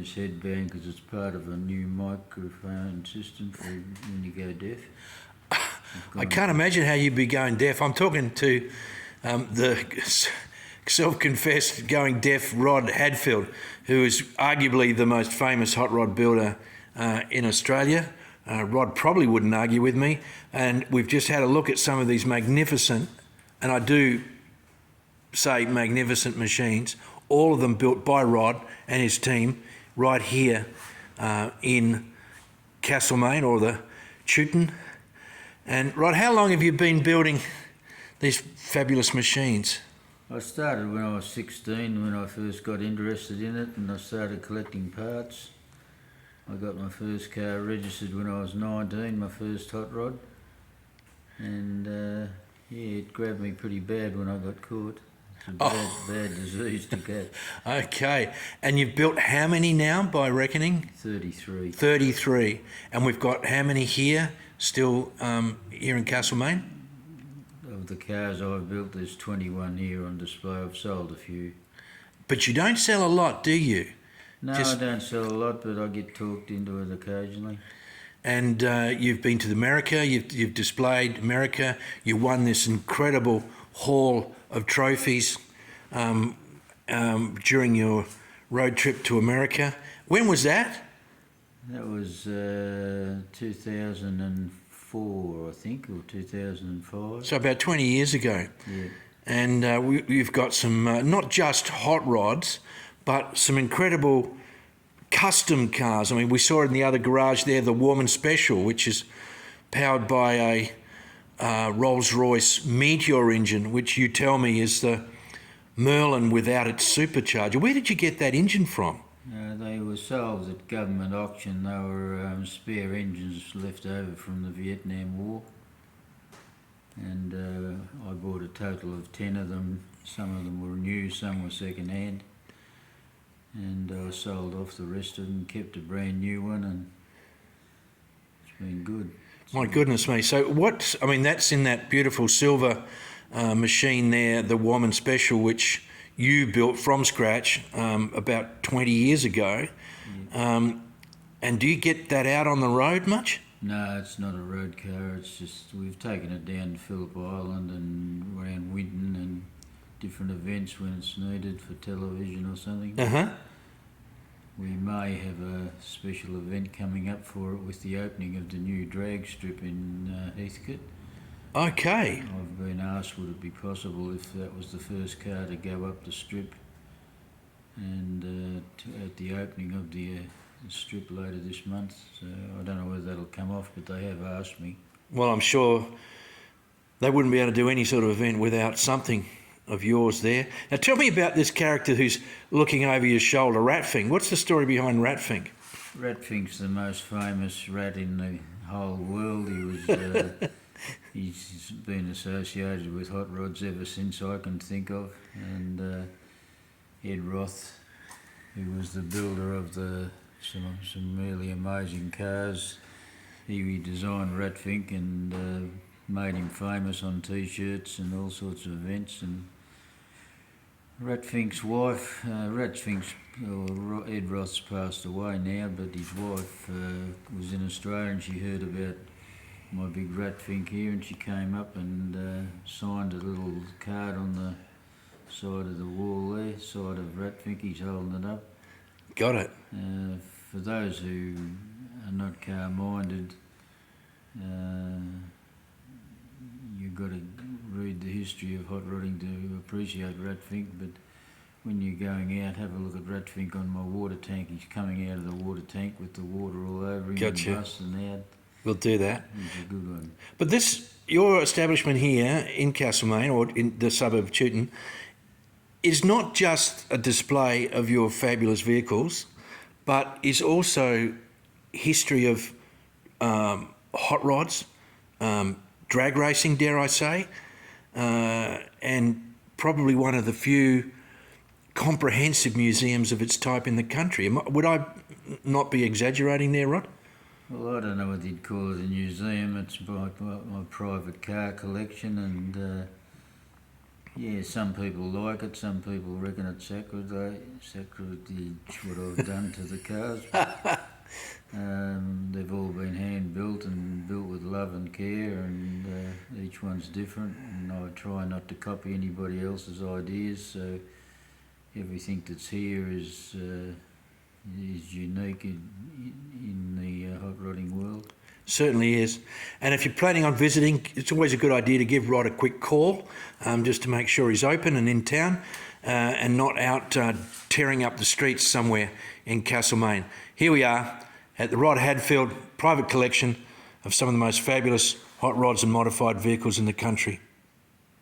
his headband because it's part of a new microphone system for when you go deaf. I can't imagine how you'd be going deaf. I'm talking to the self-confessed going deaf Rod Hadfield, who is arguably the most famous hot rod builder in Australia. Rod probably wouldn't argue with me. And we've just had a look at some of these magnificent, and I do say magnificent machines, all of them built by Rod and his team right here in Castlemaine, or the Chewton. And Rod, how long have you been building these fabulous machines? I started when I was 16, when I first got interested in it, and I started collecting parts. I got my first car registered when I was 19, my first hot rod. And yeah, it grabbed me pretty bad when I got caught. It's a bad disease to get. Okay, and you've built how many now by reckoning? 33. 33. And we've got how many here still here in Castlemaine? Of the cars I've built, there's 21 here on display. I've sold a few. But you don't sell a lot, do you? No, I don't sell a lot, but I get talked into it occasionally. And you've been to America, you've displayed America, you won this incredible haul of trophies during your road trip to America. When was that? That was 2004, I think, or 2005. So about 20 years ago. Yeah. And you've got some, not just hot rods, but some incredible custom cars. I mean, we saw in the other garage there the Warman Special, which is powered by a Rolls-Royce Meteor engine, which you tell me is the Merlin without its supercharger. Where did you get that engine from? They were sold at government auction. They were spare engines left over from the Vietnam War. And I bought a total of 10 of them. Some of them were new, some were second hand. And I sold off the rest of them, kept a brand new one, and it's been good. My goodness me. So that's in that beautiful silver machine there, the Warman Special, which you built from scratch about 20 years ago. Yeah. And do you get that out on the road much? No, it's not a road car. It's just, we've taken it down to Phillip Island and around Winton and different events when it's needed for television or something. We may have a special event coming up for it with the opening of the new drag strip in Heathcote. Okay. I've been asked would it be possible if that was the first car to go up the strip, and at the opening of the strip later this month. So I don't know whether that'll come off, but they have asked me. Well, I'm sure they wouldn't be able to do any sort of event without something of yours there. Now tell me about this character who's looking over your shoulder, Ratfink. What's the story behind Ratfink? Ratfink's the most famous rat in the whole world. He was he's been associated with hot rods ever since I can think of. And Ed Roth, who was the builder of some really amazing cars, he designed Ratfink and made him famous on t-shirts and all sorts of events. And Ratfink's wife, Ed Roth's passed away now, but his wife was in Australia and she heard about my big Ratfink here, and she came up and signed a little card on the side of the wall there, side of Ratfink. He's holding it up. Got it. For those who are not car-minded, you've got to read the history of hot rodding to appreciate Ratfink, but when you're going out, have a look at Ratfink on my water tank. He's coming out of the water tank with the water all over him. Gotcha. And busting out. We'll do that. He's a good one. But your establishment here in Castlemaine, or in the suburb of Chewton, is not just a display of your fabulous vehicles, but is also history of hot rods, drag racing, dare I say, and probably one of the few comprehensive museums of its type in the country. Would I not be exaggerating there, Rod? Well, I don't know what you'd call it a museum. It's my private car collection, and Yeah, some people like it, some people reckon it's sacrilege what I've done to the cars. They've all been hand built and built with love and care, and each one's different, and I try not to copy anybody else's ideas, so everything that's here is unique in the hot rodding world. Certainly is. And if you're planning on visiting, it's always a good idea to give Rod a quick call, just to make sure he's open and in town, and not out tearing up the streets somewhere in Castlemaine. Here we are at the Rod Hadfield private collection of some of the most fabulous hot rods and modified vehicles in the country.